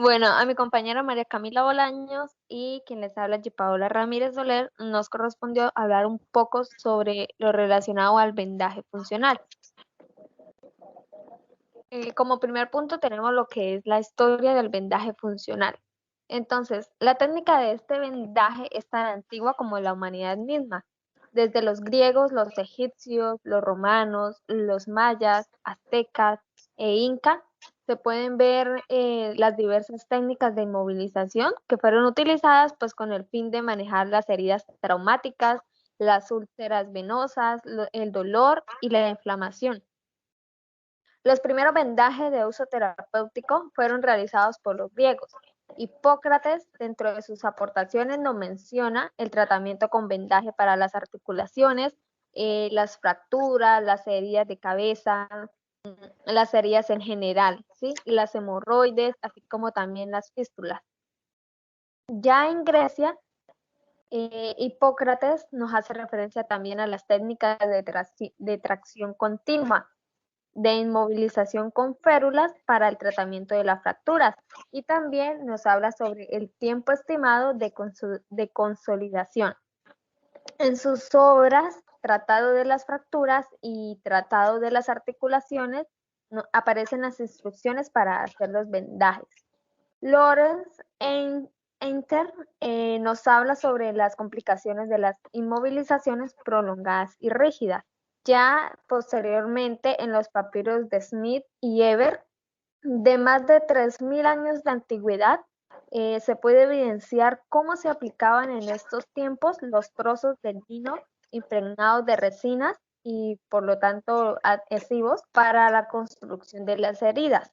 Bueno, a mi compañera María Camila Bolaños y quien les habla, G. Paola Ramírez Soler, nos correspondió hablar un poco sobre lo relacionado al vendaje funcional. Como primer punto tenemos lo que es la historia del vendaje funcional. Entonces, la técnica de este vendaje es tan antigua como la humanidad misma. Desde los griegos, los egipcios, los romanos, los mayas, aztecas e incas, se pueden ver las diversas técnicas de inmovilización que fueron utilizadas pues con el fin de manejar las heridas traumáticas, las úlceras venosas, el dolor y la inflamación. Los primeros vendajes de uso terapéutico fueron realizados por los griegos. Hipócrates, dentro de sus aportaciones, nos menciona el tratamiento con vendaje para las articulaciones, las fracturas, las heridas de cabeza, las heridas en general, ¿sí? Las hemorroides, así como también las fístulas. Ya en Grecia, Hipócrates nos hace referencia también a las técnicas de tracción continua, de inmovilización con férulas para el tratamiento de las fracturas, y también nos habla sobre el tiempo estimado de consolidación. En sus obras Tratado de las fracturas y Tratado de las articulaciones aparecen las instrucciones para hacer los vendajes. Lawrence Enter nos habla sobre las complicaciones de las inmovilizaciones prolongadas y rígidas. Ya posteriormente, en los papiros de Smith y Eber, de más de 3.000 años de antigüedad, se puede evidenciar cómo se aplicaban en estos tiempos los trozos de lino impregnados de resinas y por lo tanto adhesivos para la construcción de las heridas.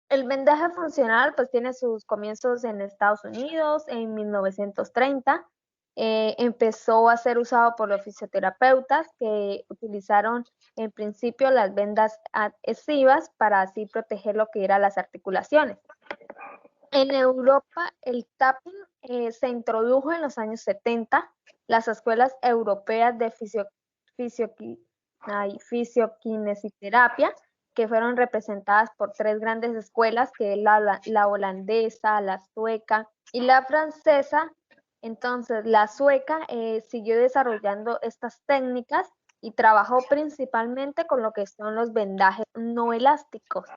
El vendaje funcional pues tiene sus comienzos en Estados Unidos en 1930. Empezó a ser usado por los fisioterapeutas que utilizaron en principio las vendas adhesivas para así proteger lo que eran las articulaciones. En Europa el tapping se introdujo en los años 70. Las escuelas europeas de fisiokinesiterapia, que fueron representadas por tres grandes escuelas, que es la holandesa, la sueca y la francesa. Entonces, la sueca siguió desarrollando estas técnicas y trabajó principalmente con lo que son los vendajes no elásticos.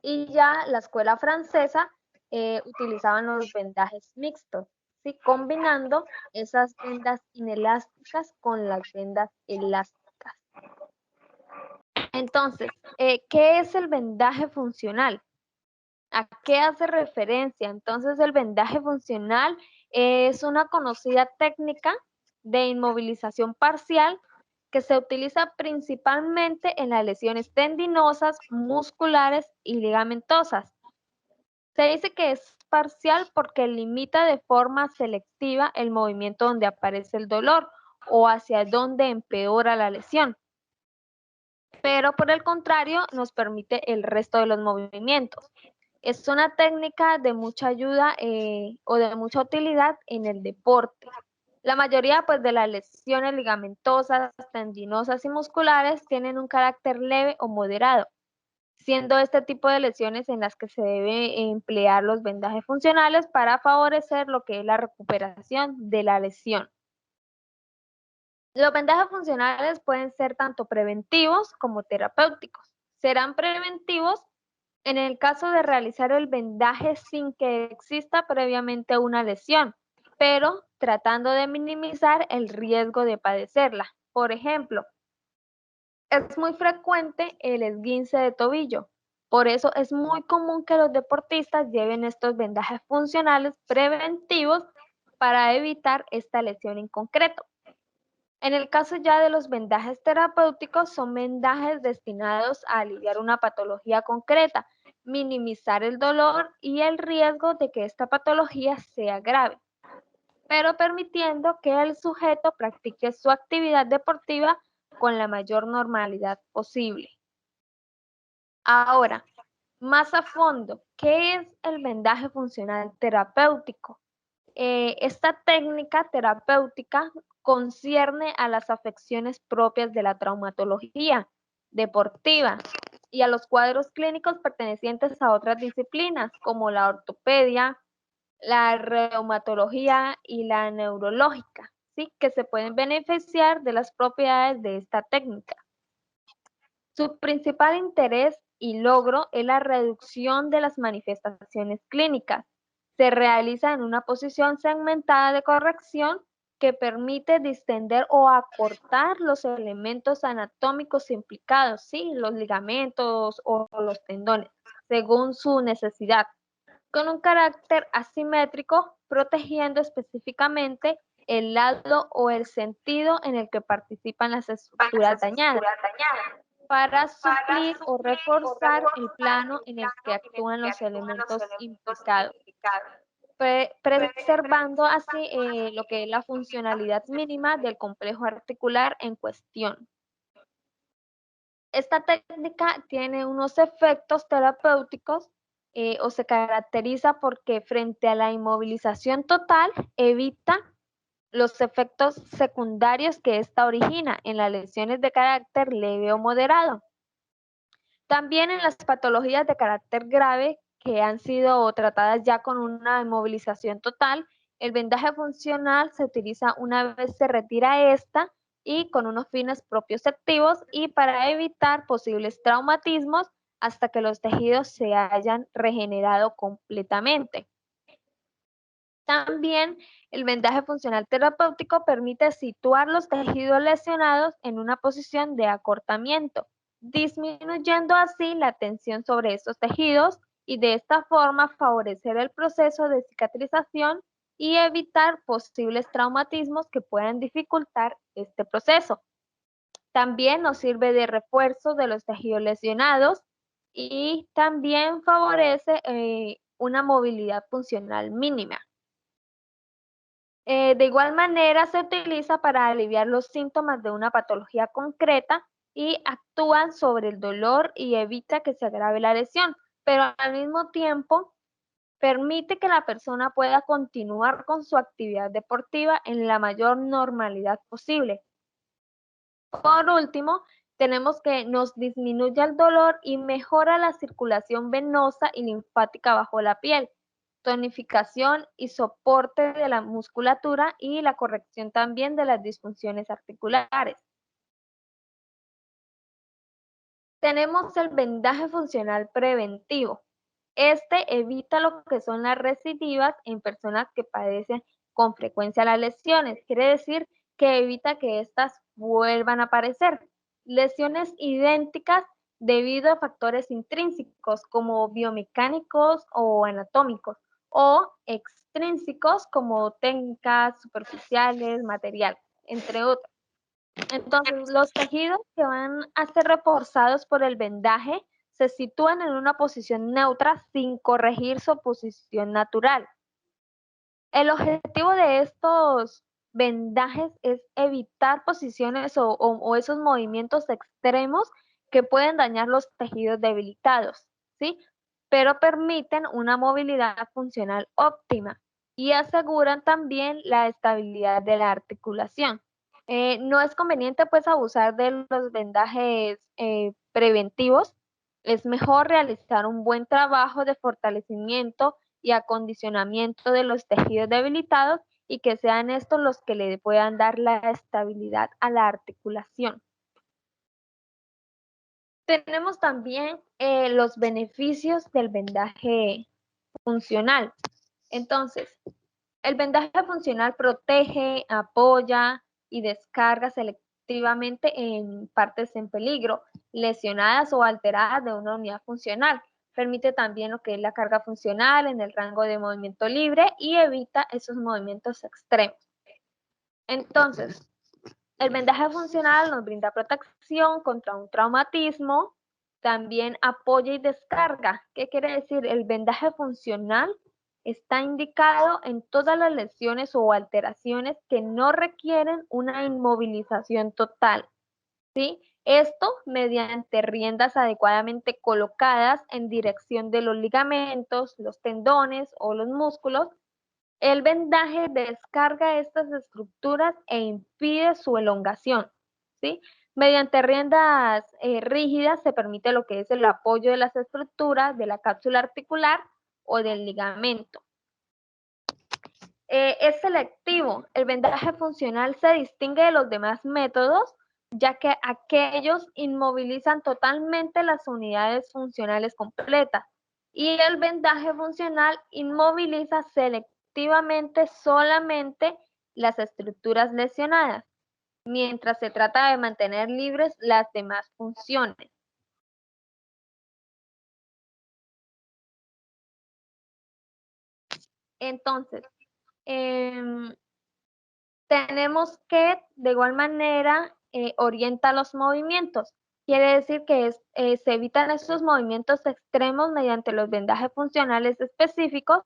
Y ya la escuela francesa utilizaban los vendajes mixtos, ¿sí? Combinando esas vendas inelásticas con las vendas elásticas. Entonces, ¿qué es el vendaje funcional? ¿A qué hace referencia? Entonces, el vendaje funcional es una conocida técnica de inmovilización parcial que se utiliza principalmente en las lesiones tendinosas, musculares y ligamentosas. Se dice que es parcial porque limita de forma selectiva el movimiento donde aparece el dolor o hacia donde empeora la lesión, pero por el contrario nos permite el resto de los movimientos. Es una técnica de mucha ayuda o de mucha utilidad en el deporte. La mayoría pues, de las lesiones ligamentosas, tendinosas y musculares tienen un carácter leve o moderado, siendo este tipo de lesiones en las que se debe emplear los vendajes funcionales para favorecer lo que es la recuperación de la lesión. Los vendajes funcionales pueden ser tanto preventivos como terapéuticos. Serán preventivos en el caso de realizar el vendaje sin que exista previamente una lesión, pero tratando de minimizar el riesgo de padecerla. Por ejemplo, es muy frecuente el esguince de tobillo. Por eso es muy común que los deportistas lleven estos vendajes funcionales preventivos para evitar esta lesión en concreto. En el caso ya de los vendajes terapéuticos, son vendajes destinados a aliviar una patología concreta, minimizar el dolor y el riesgo de que esta patología sea grave, pero permitiendo que el sujeto practique su actividad deportiva con la mayor normalidad posible. Ahora, más a fondo, ¿qué es el vendaje funcional terapéutico? Esta técnica terapéutica concierne a las afecciones propias de la traumatología deportiva, y a los cuadros clínicos pertenecientes a otras disciplinas, como la ortopedia, la reumatología y la neurológica, ¿sí? Que se pueden beneficiar de las propiedades de esta técnica. Su principal interés y logro es la reducción de las manifestaciones clínicas. Se realiza en una posición segmentada de corrección que permite distender o acortar los elementos anatómicos implicados, ¿sí? Los ligamentos o los tendones, según su necesidad, con un carácter asimétrico, protegiendo específicamente el lado o el sentido en el que participan las estructuras dañadas, para suplir o reforzar el plano en el que actúan los elementos implicados, preservando así lo que es la funcionalidad mínima del complejo articular en cuestión. Esta técnica tiene unos efectos terapéuticos o se caracteriza porque frente a la inmovilización total evita los efectos secundarios que ésta origina en las lesiones de carácter leve o moderado. También en las patologías de carácter grave que han sido tratadas ya con una inmovilización total, el vendaje funcional se utiliza una vez se retira esta y con unos fines propioceptivos y para evitar posibles traumatismos hasta que los tejidos se hayan regenerado completamente. También el vendaje funcional terapéutico permite situar los tejidos lesionados en una posición de acortamiento, disminuyendo así la tensión sobre estos tejidos y de esta forma favorecer el proceso de cicatrización y evitar posibles traumatismos que puedan dificultar este proceso. También nos sirve de refuerzo de los tejidos lesionados y también favorece una movilidad funcional mínima. De igual manera, se utiliza para aliviar los síntomas de una patología concreta y actúan sobre el dolor y evita que se agrave la lesión, pero al mismo tiempo permite que la persona pueda continuar con su actividad deportiva en la mayor normalidad posible. Por último, tenemos que nos disminuye el dolor y mejora la circulación venosa y linfática bajo la piel, tonificación y soporte de la musculatura y la corrección también de las disfunciones articulares. Tenemos el vendaje funcional preventivo. Este evita lo que son las recidivas en personas que padecen con frecuencia las lesiones. Quiere decir que evita que éstas vuelvan a aparecer. Lesiones idénticas debido a factores intrínsecos como biomecánicos o anatómicos o extrínsecos como técnicas superficiales, material, entre otros. Entonces, los tejidos que van a ser reforzados por el vendaje se sitúan en una posición neutra sin corregir su posición natural. El objetivo de estos vendajes es evitar posiciones o esos movimientos extremos que pueden dañar los tejidos debilitados, ¿sí? Pero permiten una movilidad funcional óptima y aseguran también la estabilidad de la articulación. No es conveniente pues abusar de los vendajes preventivos. Es mejor realizar un buen trabajo de fortalecimiento y acondicionamiento de los tejidos debilitados y que sean estos los que le puedan dar la estabilidad a la articulación. Tenemos también los beneficios del vendaje funcional. Entonces, el vendaje funcional protege, apoya y descarga selectivamente en partes en peligro, lesionadas o alteradas de una unidad funcional. Permite también lo que es la carga funcional en el rango de movimiento libre y evita esos movimientos extremos. Entonces, el vendaje funcional nos brinda protección contra un traumatismo, también apoya y descarga. ¿Qué quiere decir? El vendaje funcional está indicado en todas las lesiones o alteraciones que no requieren una inmovilización total, ¿sí? Esto mediante riendas adecuadamente colocadas en dirección de los ligamentos, los tendones o los músculos. El vendaje descarga estas estructuras e impide su elongación, ¿sí? Mediante riendas rígidas se permite lo que es el apoyo de las estructuras de la cápsula articular o del ligamento. Es selectivo. El vendaje funcional se distingue de los demás métodos, ya que aquellos inmovilizan totalmente las unidades funcionales completas y el vendaje funcional inmoviliza selectivamente solamente las estructuras lesionadas, mientras se trata de mantener libres las demás funciones. Entonces, em, tenemos que, de igual manera, orienta los movimientos. Quiere decir que se evitan esos movimientos extremos mediante los vendajes funcionales específicos.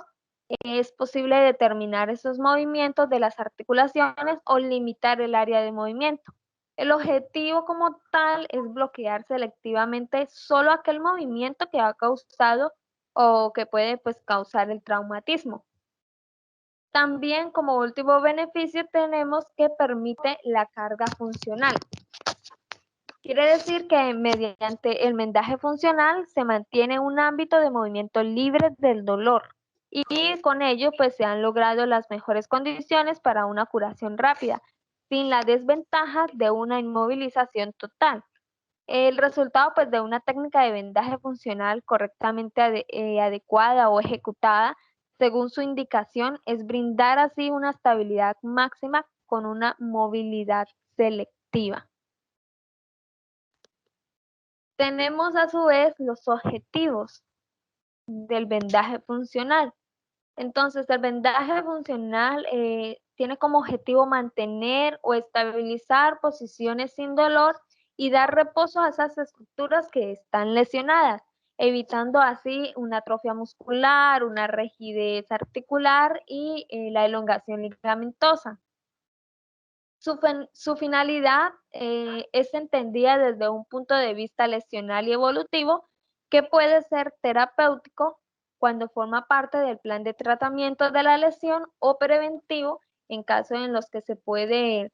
Es posible determinar esos movimientos de las articulaciones o limitar el área de movimiento. El objetivo como tal es bloquear selectivamente solo aquel movimiento que ha causado o que puede pues, causar el traumatismo. También como último beneficio tenemos que permite la carga funcional. Quiere decir que mediante el vendaje funcional se mantiene un ámbito de movimiento libre del dolor y con ello pues se han logrado las mejores condiciones para una curación rápida, sin la desventaja de una inmovilización total. El resultado pues de una técnica de vendaje funcional correctamente adecuada o ejecutada según su indicación es brindar así una estabilidad máxima con una movilidad selectiva. Tenemos a su vez los objetivos del vendaje funcional. Entonces, el vendaje funcional tiene como objetivo mantener o estabilizar posiciones sin dolor y dar reposo a esas estructuras que están lesionadas, evitando así una atrofia muscular, una rigidez articular y la elongación ligamentosa. Su finalidad es entendida desde un punto de vista lesional y evolutivo que puede ser terapéutico cuando forma parte del plan de tratamiento de la lesión o preventivo en casos en los que se puede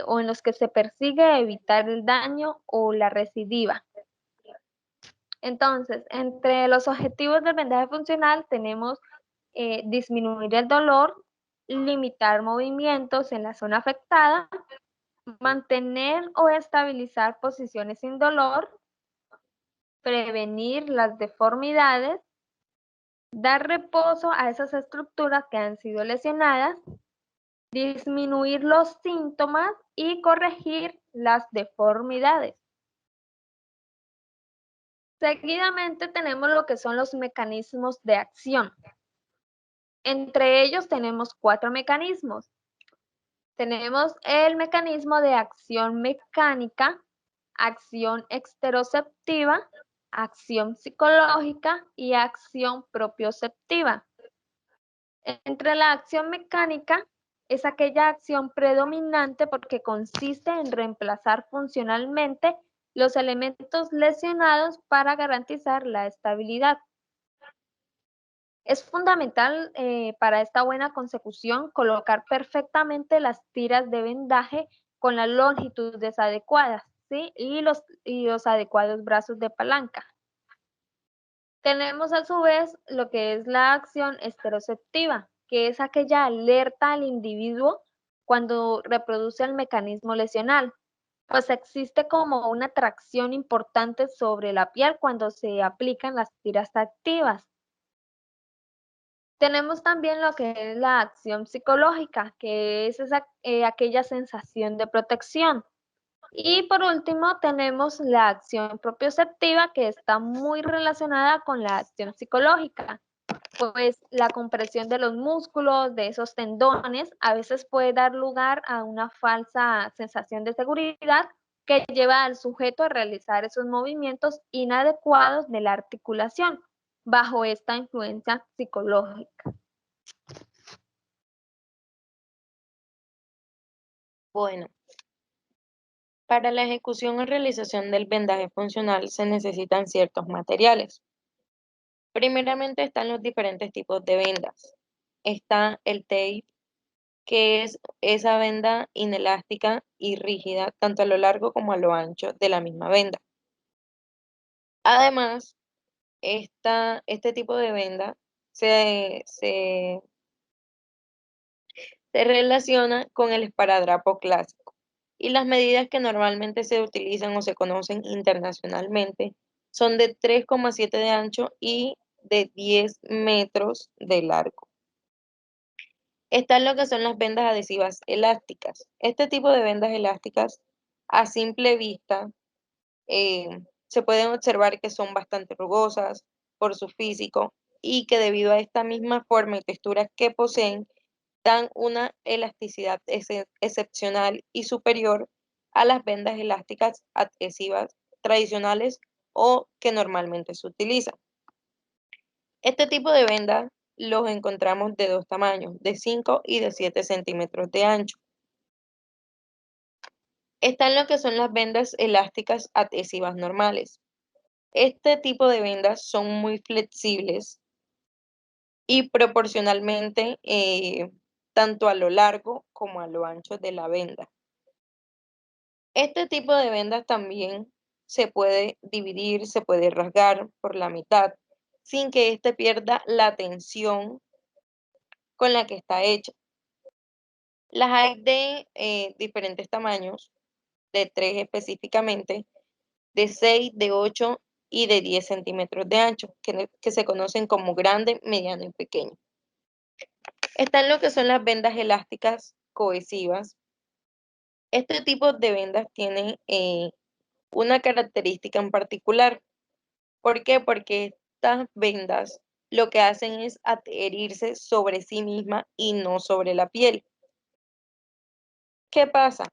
o en los que se persigue evitar el daño o la recidiva. Entonces, entre los objetivos del vendaje funcional tenemos disminuir el dolor, limitar movimientos en la zona afectada, mantener o estabilizar posiciones sin dolor, prevenir las deformidades, dar reposo a esas estructuras que han sido lesionadas, disminuir los síntomas y corregir las deformidades. Seguidamente tenemos lo que son los mecanismos de acción. Entre ellos tenemos 4 mecanismos. Tenemos el mecanismo de acción mecánica, acción exteroceptiva, acción psicológica y acción propioceptiva. Entre la acción mecánica es aquella acción predominante porque consiste en reemplazar funcionalmente los elementos lesionados para garantizar la estabilidad. Es fundamental para esta buena consecución colocar perfectamente las tiras de vendaje con las longitudes adecuadas, ¿sí? y los adecuados brazos de palanca. Tenemos a su vez lo que es la acción esteroceptiva, que es aquella alerta al individuo cuando reproduce el mecanismo lesional, pues existe como una tracción importante sobre la piel cuando se aplican las tiras activas. Tenemos también lo que es la acción psicológica, que es aquella sensación de protección. Y por último, tenemos la acción propioceptiva, que está muy relacionada con la acción psicológica, pues la compresión de los músculos, de esos tendones, a veces puede dar lugar a una falsa sensación de seguridad que lleva al sujeto a realizar esos movimientos inadecuados de la articulación bajo esta influencia psicológica. Bueno, para la ejecución o realización del vendaje funcional se necesitan ciertos materiales. Primeramente están los diferentes tipos de vendas. Está el tape, que es esa venda inelástica y rígida tanto a lo largo como a lo ancho de la misma venda. Además, este tipo de venda se relaciona con el esparadrapo clásico y las medidas que normalmente se utilizan o se conocen internacionalmente son de 3,7 de ancho y de 10 metros de largo. Están lo que son las vendas adhesivas elásticas. Este tipo de vendas elásticas, a simple vista, eh, se pueden observar que son bastante rugosas por su físico y que debido a esta misma forma y textura que poseen, dan una elasticidad excepcional y superior a las vendas elásticas adhesivas tradicionales o que normalmente se utilizan. Este tipo de vendas los encontramos de dos tamaños, de 5 y de 7 centímetros de ancho. Están lo que son las vendas elásticas adhesivas normales. Este tipo de vendas son muy flexibles y proporcionalmente tanto a lo largo como a lo ancho de la venda. Este tipo de vendas también se puede dividir, se puede rasgar por la mitad sin que éste pierda la tensión con la que está hecha. Las hay de diferentes tamaños, de 3 específicamente, de 6, de 8 y de 10 centímetros de ancho, que se conocen como grande, mediano y pequeño. Están lo que son las vendas elásticas cohesivas. Este tipo de vendas tienen una característica en particular. ¿Por qué? Porque estas vendas lo que hacen es adherirse sobre sí misma y no sobre la piel. ¿Qué pasa?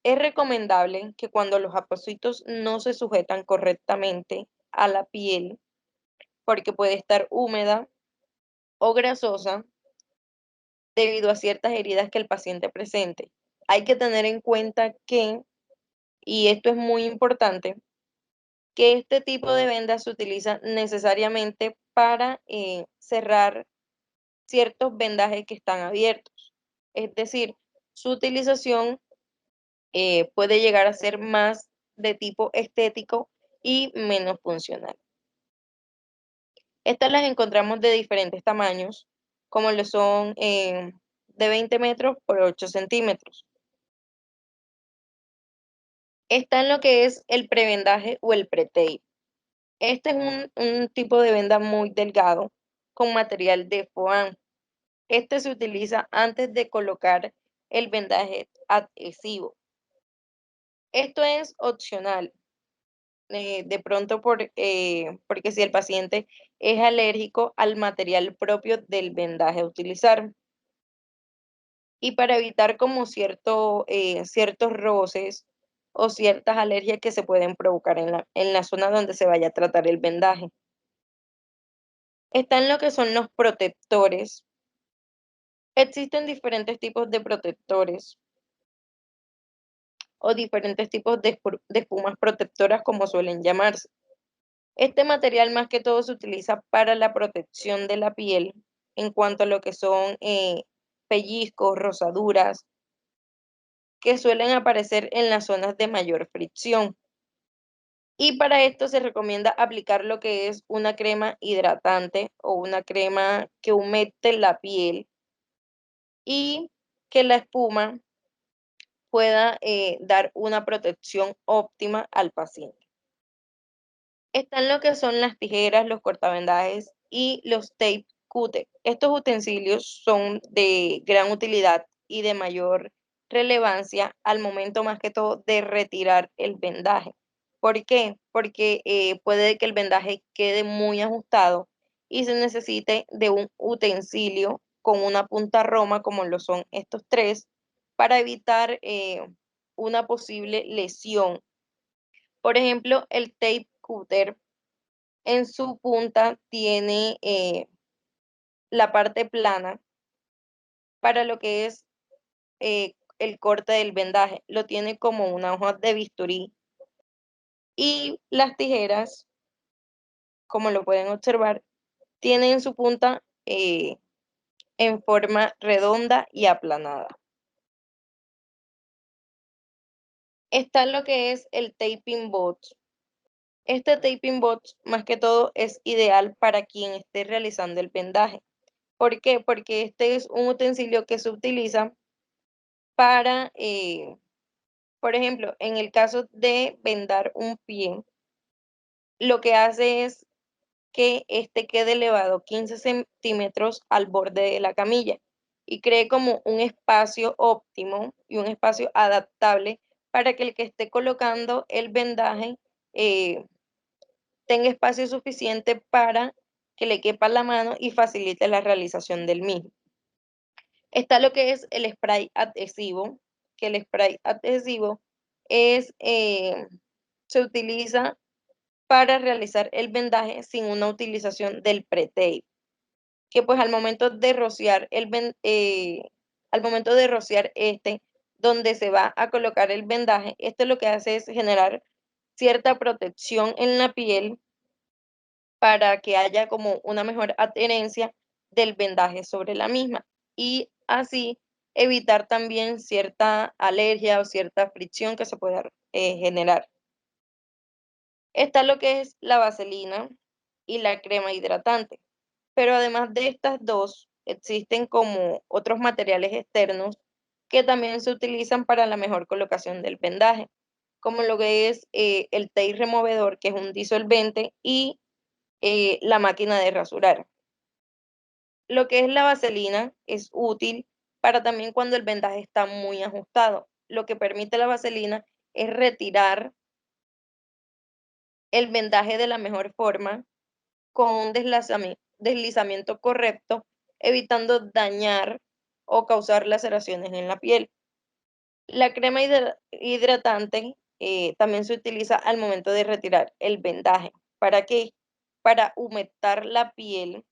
Es recomendable que cuando los apósitos no se sujetan correctamente a la piel, porque puede estar húmeda o grasosa debido a ciertas heridas que el paciente presente. Hay que tener en cuenta que, y esto es muy importante, que este tipo de vendas se utiliza necesariamente para cerrar ciertos vendajes que están abiertos. Es decir, su utilización puede llegar a ser más de tipo estético y menos funcional. Estas las encontramos de diferentes tamaños, como lo son de 20 metros por 8 centímetros. Está en lo que es el prevendaje o el pre-tape. Este es un tipo de venda muy delgado con material de foam. Este se utiliza antes de colocar el vendaje adhesivo. Esto es opcional, de pronto porque si el paciente es alérgico al material propio del vendaje a utilizar. Y para evitar como ciertos roces o ciertas alergias que se pueden provocar en la zona donde se vaya a tratar el vendaje. Están lo que son los protectores. Existen diferentes tipos de protectores o diferentes tipos de espumas protectoras, como suelen llamarse. Este material más que todo se utiliza para la protección de la piel en cuanto a lo que son pellizcos, rosaduras, que suelen aparecer en las zonas de mayor fricción. Y para esto se recomienda aplicar lo que es una crema hidratante o una crema que humecte la piel y que la espuma pueda dar una protección óptima al paciente. Están lo que son las tijeras, los cortavendajes y los tape cutter. Estos utensilios son de gran utilidad y de mayor relevancia al momento más que todo de retirar el vendaje. ¿Por qué? Porque puede que el vendaje quede muy ajustado y se necesite de un utensilio con una punta roma, como lo son estos tres, para evitar una posible lesión. Por ejemplo, el tape cutter en su punta tiene la parte plana para lo que es el corte del vendaje. Lo tiene como una hoja de bisturí y las tijeras, como lo pueden observar, tienen su punta en forma redonda y aplanada. Está lo que es el taping box. Este taping box, más que todo, es ideal para quien esté realizando el vendaje. ¿Por qué? Porque este es un utensilio que se utiliza para, por ejemplo, en el caso de vendar un pie, lo que hace es que este quede elevado 15 centímetros al borde de la camilla y cree como un espacio óptimo y un espacio adaptable para que el que esté colocando el vendaje eh, tenga espacio suficiente para que le quepa la mano y facilite la realización del mismo. Está lo que es el spray adhesivo, que el spray adhesivo es, se utiliza para realizar el vendaje sin una utilización del pre-tape, que pues al momento de rociar al momento de rociar donde se va a colocar el vendaje, esto lo que hace es generar cierta protección en la piel para que haya como una mejor adherencia del vendaje sobre la misma y así evitar también cierta alergia o cierta fricción que se pueda generar. Está lo que es la vaselina y la crema hidratante, pero además de estas dos, existen como otros materiales externos que también se utilizan para la mejor colocación del vendaje, como lo que es el tape removedor, que es un disolvente, y la máquina de rasurar. Lo que es la vaselina es útil para también cuando el vendaje está muy ajustado. Lo que permite la vaselina es retirar el vendaje de la mejor forma con un deslizamiento correcto, evitando dañar o causar laceraciones en la piel. La crema hidratante también se utiliza al momento de retirar el vendaje. ¿Para qué? Para humectar la piel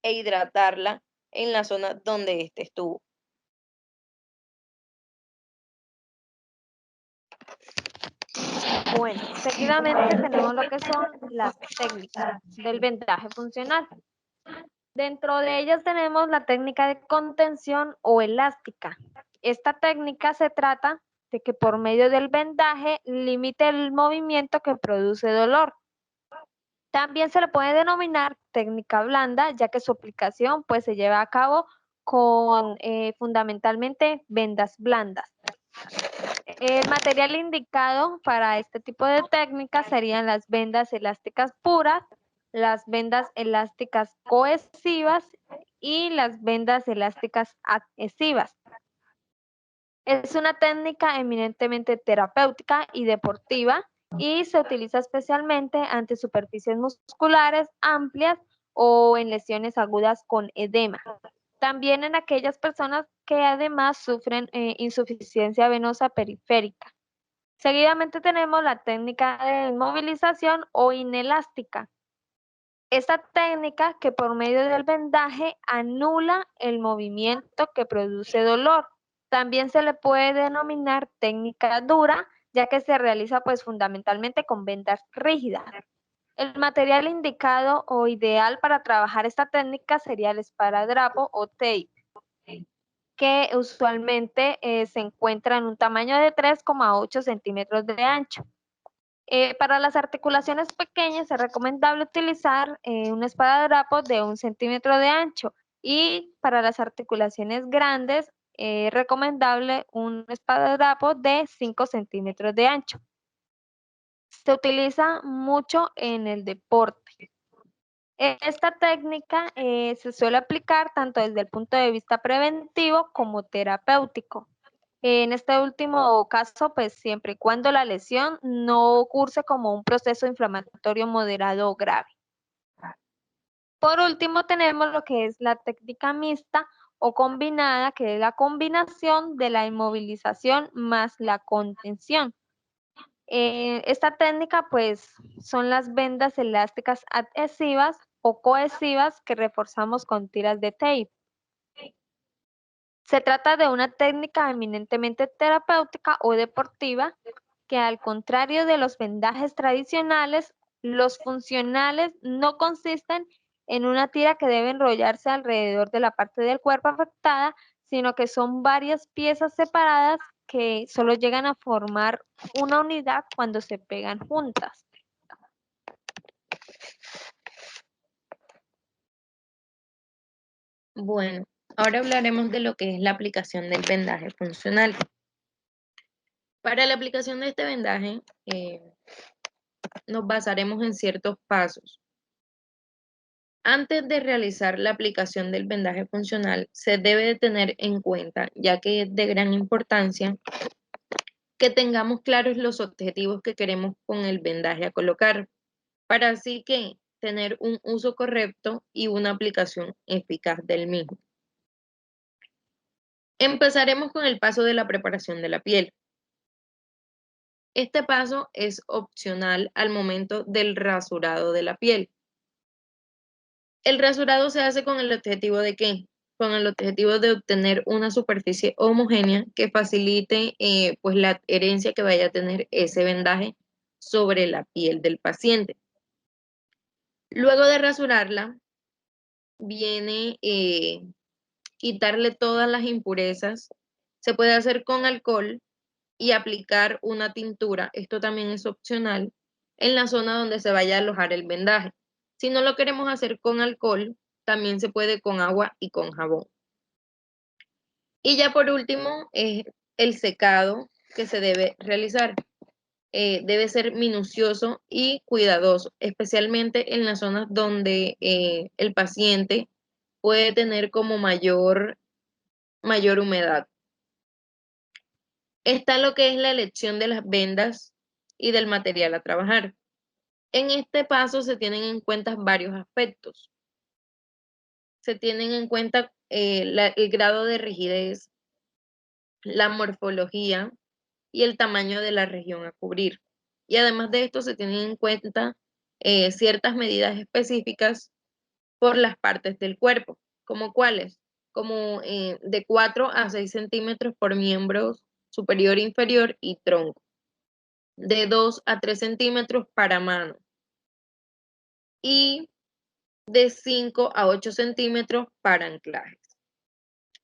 e hidratarla en la zona donde éste estuvo. Bueno, seguidamente tenemos lo que son las técnicas del vendaje funcional. Dentro de ellas tenemos la técnica de contención o elástica. Esta técnica se trata de que por medio del vendaje limite el movimiento que produce dolor. También se le puede denominar técnica blanda, ya que su aplicación pues, se lleva a cabo con fundamentalmente vendas blandas. El material indicado para este tipo de técnicas serían las vendas elásticas puras, las vendas elásticas cohesivas y las vendas elásticas adhesivas. Es una técnica eminentemente terapéutica y deportiva y se utiliza especialmente ante superficies musculares amplias o en lesiones agudas con edema. También en aquellas personas que además sufren insuficiencia venosa periférica. Seguidamente tenemos la técnica de inmovilización o inelástica. Esta técnica que por medio del vendaje anula el movimiento que produce dolor. También se le puede denominar técnica dura, ya que se realiza pues fundamentalmente con vendas rígidas. El material indicado o ideal para trabajar esta técnica sería el esparadrapo o tape, que usualmente se encuentra en un tamaño de 3,8 centímetros de ancho. Para las articulaciones pequeñas es recomendable utilizar un esparadrapo de 1 centímetro de ancho y para las articulaciones grandes es recomendable un esparadrapo de 5 centímetros de ancho. Se utiliza mucho en el deporte. Esta técnica se suele aplicar tanto desde el punto de vista preventivo como terapéutico. En este último caso, pues siempre y cuando la lesión no curse como un proceso inflamatorio moderado o grave. Por último, tenemos lo que es la técnica mixta o combinada, que es la combinación de la inmovilización más la contención. Esta técnica, pues, son las vendas elásticas adhesivas o cohesivas que reforzamos con tiras de tape. Se trata de una técnica eminentemente terapéutica o deportiva que, al contrario de los vendajes tradicionales, los funcionales no consisten en una tira que debe enrollarse alrededor de la parte del cuerpo afectada, sino que son varias piezas separadas que solo llegan a formar una unidad cuando se pegan juntas. Bueno, ahora hablaremos de lo que es la aplicación del vendaje funcional. Para la aplicación de este vendaje, nos basaremos en ciertos pasos. Antes de realizar la aplicación del vendaje funcional, se debe de tener en cuenta, ya que es de gran importancia, que tengamos claros los objetivos que queremos con el vendaje a colocar, para así que tener un uso correcto y una aplicación eficaz del mismo. Empezaremos con el paso de la preparación de la piel. Este paso es opcional al momento del rasurado de la piel. El rasurado se hace con el objetivo de ¿qué? Con el objetivo de obtener una superficie homogénea que facilite pues la adherencia que vaya a tener ese vendaje sobre la piel del paciente. Luego de rasurarla, viene quitarle todas las impurezas. Se puede hacer con alcohol y aplicar una tintura, esto también es opcional, en la zona donde se vaya a alojar el vendaje. Si no lo queremos hacer con alcohol, también se puede con agua y con jabón. Y ya por último, el secado que se debe realizar. Debe ser minucioso y cuidadoso, especialmente en las zonas donde el paciente puede tener como mayor humedad. Está lo que es la elección de las vendas y del material a trabajar. En este paso se tienen en cuenta varios aspectos. Se tienen en cuenta el grado de rigidez, la morfología y el tamaño de la región a cubrir. Y además de esto se tienen en cuenta ciertas medidas específicas por las partes del cuerpo, como cuáles, como de 4 a 6 centímetros por miembros superior, inferior y tronco, de 2 a 3 centímetros para mano y de 5 a 8 centímetros para anclajes.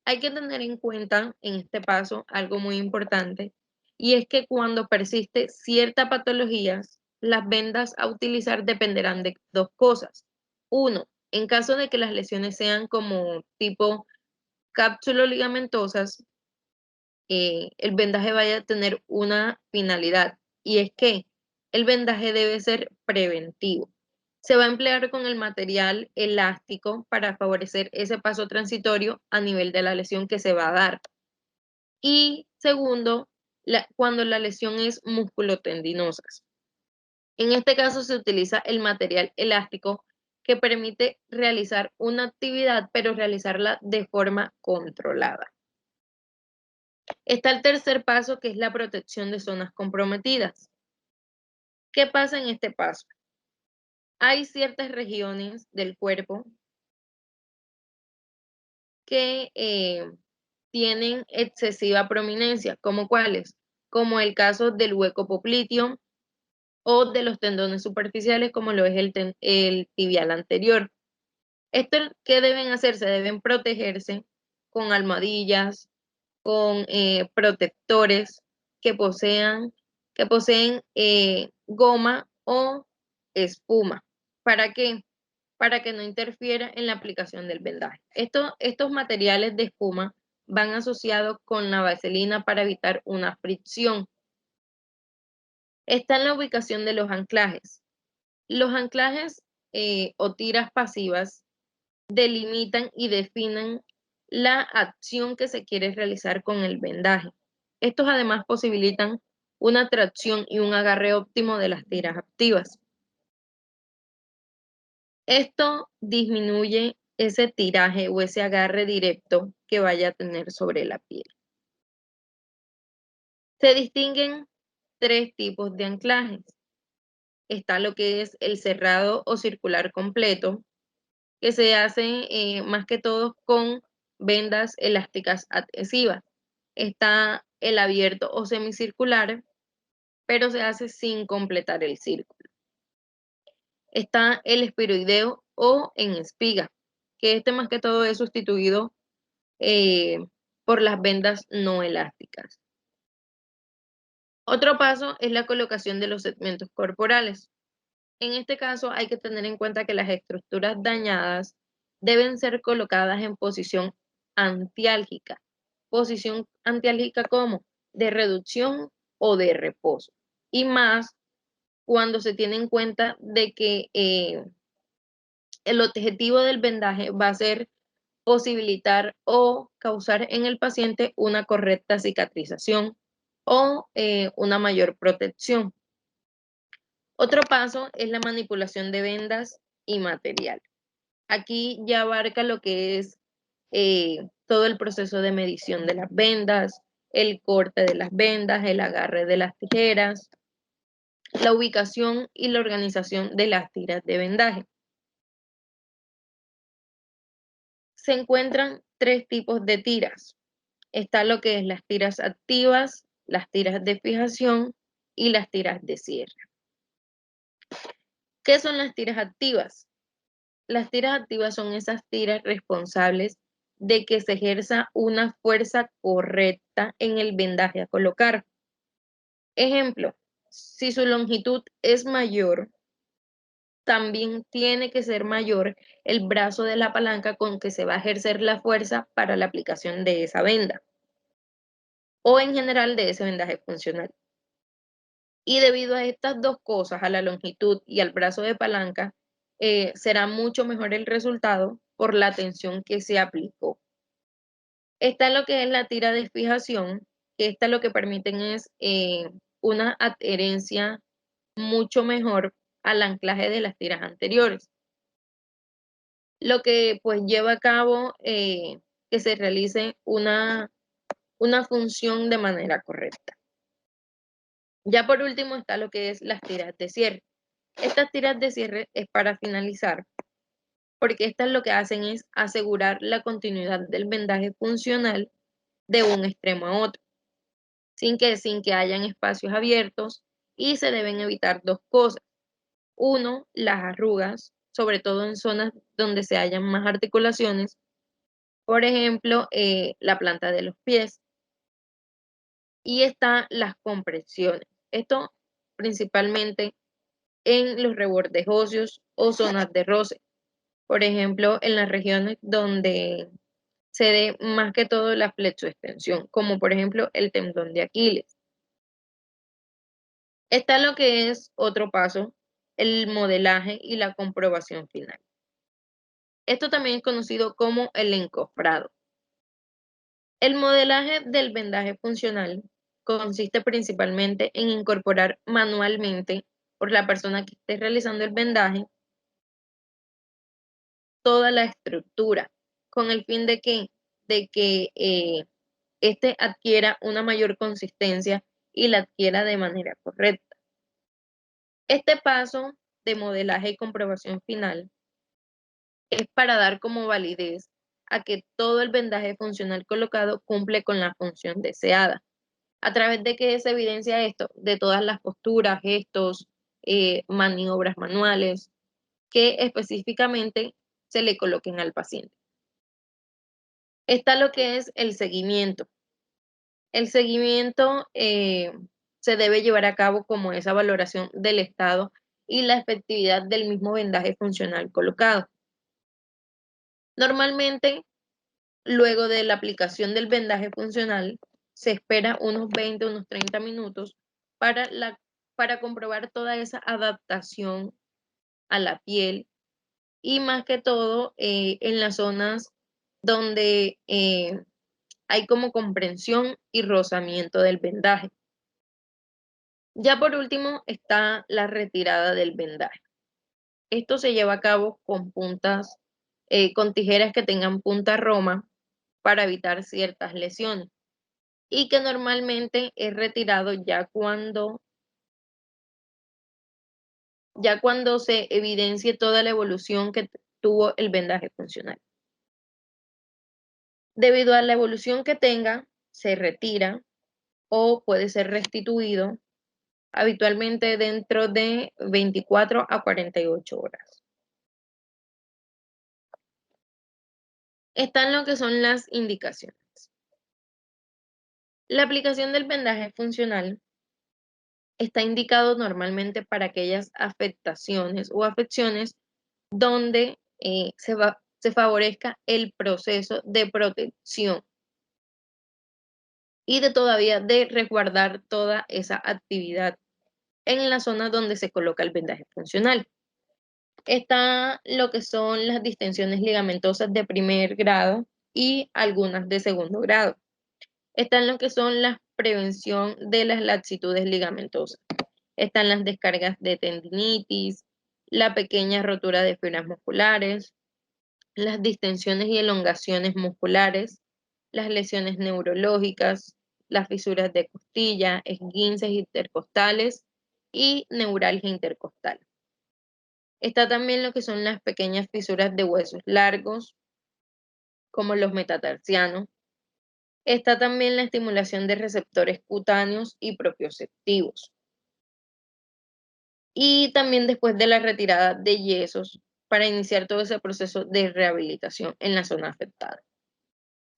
Hay que tener en cuenta en este paso algo muy importante y es que cuando persiste cierta patologías, las vendas a utilizar dependerán de dos cosas. Uno, en caso de que las lesiones sean como tipo cápsulo-ligamentosas, el vendaje vaya a tener una finalidad y es que el vendaje debe ser preventivo. Se va a emplear con el material elástico para favorecer ese paso transitorio a nivel de la lesión que se va a dar. Y segundo, cuando la lesión es musculotendinosa. En este caso se utiliza el material elástico que permite realizar una actividad, pero realizarla de forma controlada. Está el tercer paso, que es la protección de zonas comprometidas. ¿Qué pasa en este paso? Hay ciertas regiones del cuerpo que tienen excesiva prominencia, ¿como cuáles? Como el caso del hueco popliteo o de los tendones superficiales, como lo es el tibial anterior. ¿Esto qué deben hacer? Se deben protegerse con almohadillas, con protectores que poseen goma o espuma. ¿Para qué? Para que no interfiera en la aplicación del vendaje. Estos materiales de espuma van asociados con la vaselina para evitar una fricción. Está en la ubicación de los anclajes. Los anclajes o tiras pasivas delimitan y definen la acción que se quiere realizar con el vendaje. Estos además posibilitan una tracción y un agarre óptimo de las tiras activas. Esto disminuye ese tiraje o ese agarre directo que vaya a tener sobre la piel. Se distinguen tres tipos de anclajes. Está lo que es el cerrado o circular completo, que se hace más que todo con vendas elásticas adhesivas. Está el abierto o semicircular, pero se hace sin completar el círculo. Está el espiroideo o en espiga, que este más que todo es sustituido por las vendas no elásticas. Otro paso es la colocación de los segmentos corporales. En este caso hay que tener en cuenta que las estructuras dañadas deben ser colocadas en posición antiálgica. Posición antiálgica como de reducción o de reposo. Y más cuando se tiene en cuenta de que el objetivo del vendaje va a ser posibilitar o causar en el paciente una correcta cicatrización o una mayor protección. Otro paso es la manipulación de vendas y material. Aquí ya abarca lo que es todo el proceso de medición de las vendas, el corte de las vendas, el agarre de las tijeras, la ubicación y la organización de las tiras de vendaje. Se encuentran tres tipos de tiras. Está lo que es las tiras activas, las tiras de fijación y las tiras de cierre. ¿Qué son las tiras activas? Las tiras activas son esas tiras responsables de que se ejerza una fuerza correcta en el vendaje a colocar. Ejemplo, si su longitud es mayor, también tiene que ser mayor el brazo de la palanca con que se va a ejercer la fuerza para la aplicación de esa venda o en general de ese vendaje funcional. Y debido a estas dos cosas, a la longitud y al brazo de palanca, será mucho mejor el resultado por la tensión que se aplicó. Está lo que es la tira de fijación, que esta lo que permiten es una adherencia mucho mejor al anclaje de las tiras anteriores, lo que pues lleva a cabo que se realice una función de manera correcta. Ya por último está lo que es las tiras de cierre. Estas tiras de cierre es para finalizar, porque estas lo que hacen es asegurar la continuidad del vendaje funcional de un extremo a otro, sin que hayan espacios abiertos y se deben evitar dos cosas. Uno, las arrugas, sobre todo en zonas donde se hallan más articulaciones, por ejemplo, la planta de los pies. Y están las compresiones. Esto principalmente en los rebordes óseos o zonas de roce. Por ejemplo, en las regiones donde se dé más que todo la flexoextensión, como por ejemplo el tendón de Aquiles. Está lo que es otro paso, el modelaje y la comprobación final. Esto también es conocido como el encofrado. El modelaje del vendaje funcional consiste principalmente en incorporar manualmente por la persona que esté realizando el vendaje toda la estructura con el fin de que este adquiera una mayor consistencia y la adquiera de manera correcta. Este paso de modelaje y comprobación final es para dar como validez a que todo el vendaje funcional colocado cumple con la función deseada. ¿A través de que se evidencia esto? De todas las posturas, gestos, maniobras manuales que específicamente se le coloquen al paciente. Está lo que es el seguimiento. El seguimiento se debe llevar a cabo como esa valoración del estado y la efectividad del mismo vendaje funcional colocado. Normalmente, luego de la aplicación del vendaje funcional, se espera unos 20, unos 30 minutos para comprobar toda esa adaptación a la piel y más que todo en las zonas donde hay como comprensión y rozamiento del vendaje. Ya por último está la retirada del vendaje. Esto se lleva a cabo con puntas, con tijeras que tengan punta roma para evitar ciertas lesiones y que normalmente es retirado ya cuando se evidencie toda la evolución que tuvo el vendaje funcional. Debido a la evolución que tenga, se retira o puede ser restituido habitualmente dentro de 24 a 48 horas. Están lo que son las indicaciones. La aplicación del vendaje funcional está indicado normalmente para aquellas afectaciones o afecciones donde se favorezca el proceso de protección y de resguardar toda esa actividad en la zona donde se coloca el vendaje funcional. Está lo que son las distensiones ligamentosas de primer grado y algunas de segundo grado. Están lo que son la prevención de las laxitudes ligamentosas. Están las descargas de tendinitis, la pequeña rotura de fibras musculares, las distensiones y elongaciones musculares, las lesiones neurológicas, las fisuras de costilla, esguinces intercostales y neuralgia intercostal. Está también lo que son las pequeñas fisuras de huesos largos, como los metatarsianos. Está también la estimulación de receptores cutáneos y propioceptivos. Y también después de la retirada de yesos para iniciar todo ese proceso de rehabilitación en la zona afectada.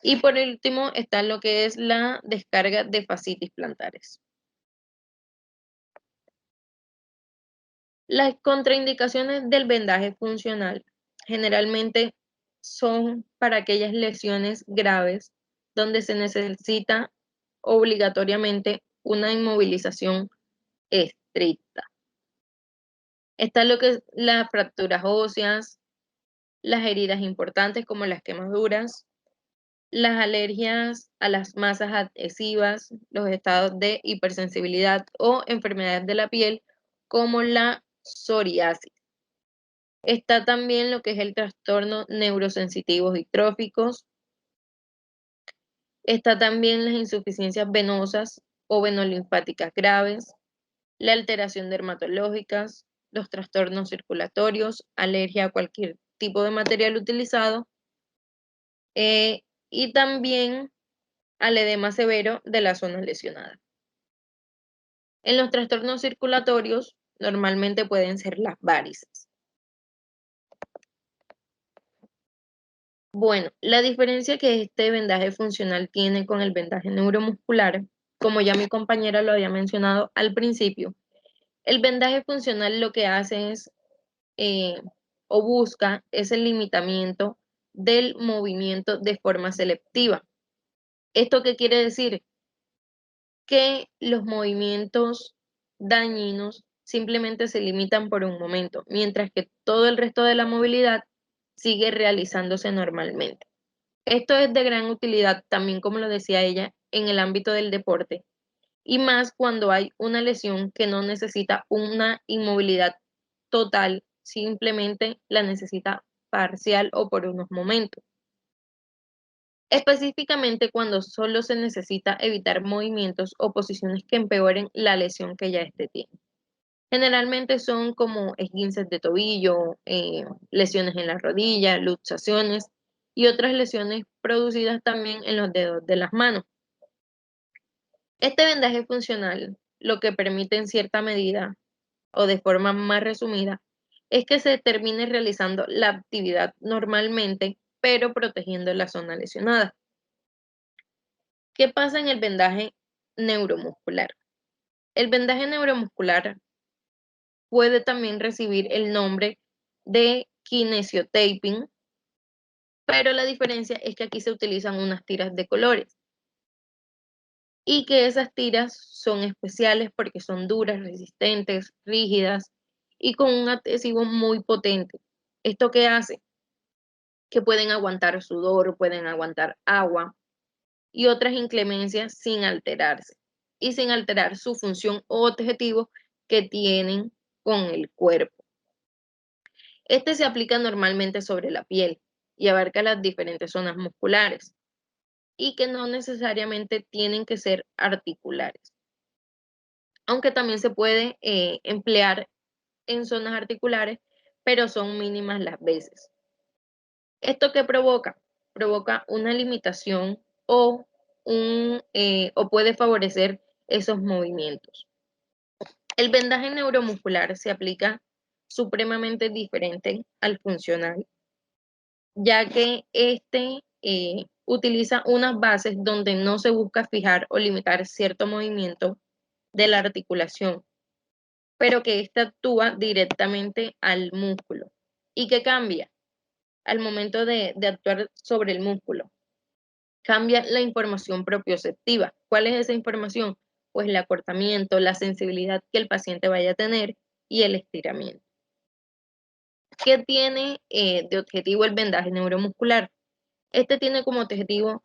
Y por último está lo que es la descarga de fascitis plantares. Las contraindicaciones del vendaje funcional generalmente son para aquellas lesiones graves donde se necesita obligatoriamente una inmovilización estricta. Está lo que es las fracturas óseas, las heridas importantes como las quemaduras, las alergias a las masas adhesivas, los estados de hipersensibilidad o enfermedades de la piel como la psoriasis. Está también lo que es el trastorno neurosensitivos y tróficos. Está también las insuficiencias venosas o venolinfáticas graves, la alteración dermatológicas, los trastornos circulatorios, alergia a cualquier tipo de material utilizado y también al edema severo de la zona lesionada. En los trastornos circulatorios normalmente pueden ser las varices. Bueno, la diferencia que este vendaje funcional tiene con el vendaje neuromuscular, como ya mi compañera lo había mencionado al principio, el vendaje funcional lo que hace es o busca es el limitamiento del movimiento de forma selectiva. ¿Esto qué quiere decir? Que los movimientos dañinos simplemente se limitan por un momento, mientras que todo el resto de la movilidad sigue realizándose normalmente. Esto es de gran utilidad también, como lo decía ella, en el ámbito del deporte, y más cuando hay una lesión que no necesita una inmovilidad total, simplemente la necesita parcial o por unos momentos. Específicamente cuando solo se necesita evitar movimientos o posiciones que empeoren la lesión que ya esté tiene. Generalmente son como esguinces de tobillo, lesiones en la rodilla, luxaciones y otras lesiones producidas también en los dedos de las manos. Este vendaje funcional lo que permite en cierta medida o de forma más resumida es que se termine realizando la actividad normalmente, pero protegiendo la zona lesionada. ¿Qué pasa en el vendaje neuromuscular? El vendaje neuromuscular puede también recibir el nombre de kinesiotaping, pero la diferencia es que aquí se utilizan unas tiras de colores y que esas tiras son especiales porque son duras, resistentes, rígidas y con un adhesivo muy potente. ¿Esto qué hace? Que pueden aguantar sudor, pueden aguantar agua y otras inclemencias sin alterarse y sin alterar su función o objetivo que tienen con el cuerpo. Este se aplica normalmente sobre la piel y abarca las diferentes zonas musculares y que no necesariamente tienen que ser articulares, aunque también se puede emplear en zonas articulares, pero son mínimas las veces. ¿Esto qué provoca? Provoca una limitación o puede favorecer esos movimientos. El vendaje neuromuscular se aplica supremamente diferente al funcional, ya que este utiliza unas bases donde no se busca fijar o limitar cierto movimiento de la articulación, pero que ésta actúa directamente al músculo. ¿Y qué cambia al momento de actuar sobre el músculo? Cambia la información propioceptiva. ¿Cuál es esa información? Pues el acortamiento, la sensibilidad que el paciente vaya a tener y el estiramiento. ¿Qué tiene de objetivo el vendaje neuromuscular? Este tiene como objetivo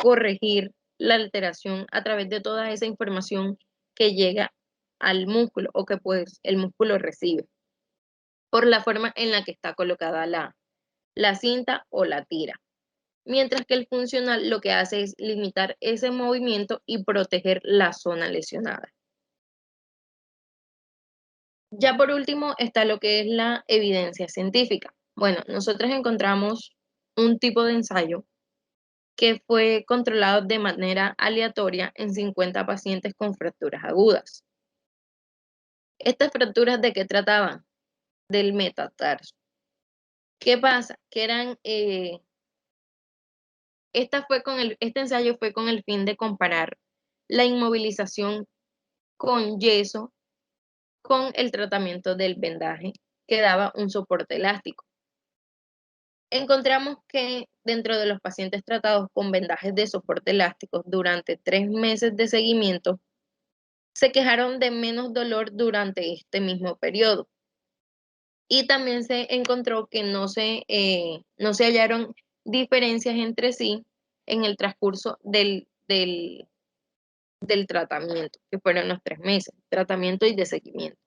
corregir la alteración a través de toda esa información que llega al músculo o que pues el músculo recibe por la forma en la que está colocada la cinta o la tira. Mientras que el funcional lo que hace es limitar ese movimiento y proteger la zona lesionada. Ya por último está lo que es la evidencia científica. Bueno, nosotros encontramos un tipo de ensayo que fue controlado de manera aleatoria en 50 pacientes con fracturas agudas. ¿Estas fracturas de qué trataban? Del metatarso. ¿Qué pasa? Que eran, este ensayo fue con el fin de comparar la inmovilización con yeso con el tratamiento del vendaje que daba un soporte elástico. Encontramos que dentro de los pacientes tratados con vendajes de soporte elástico durante 3 meses de seguimiento, se quejaron de menos dolor durante este mismo periodo. Y también se encontró que no se hallaron diferencias entre sí en el transcurso del tratamiento, que fueron los 3 meses, tratamiento y de seguimiento,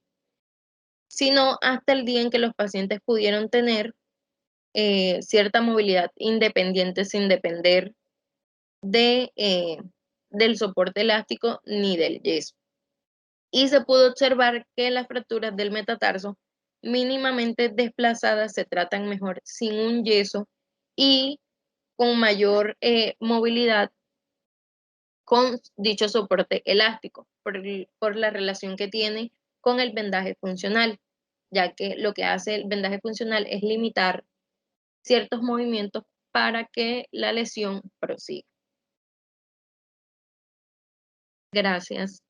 sino hasta el día en que los pacientes pudieron tener cierta movilidad independiente sin depender del soporte elástico ni del yeso. Y se pudo observar que las fracturas del metatarso mínimamente desplazadas se tratan mejor sin un yeso y con mayor movilidad con dicho soporte elástico, por la relación que tiene con el vendaje funcional, ya que lo que hace el vendaje funcional es limitar ciertos movimientos para que la lesión prosiga. Gracias.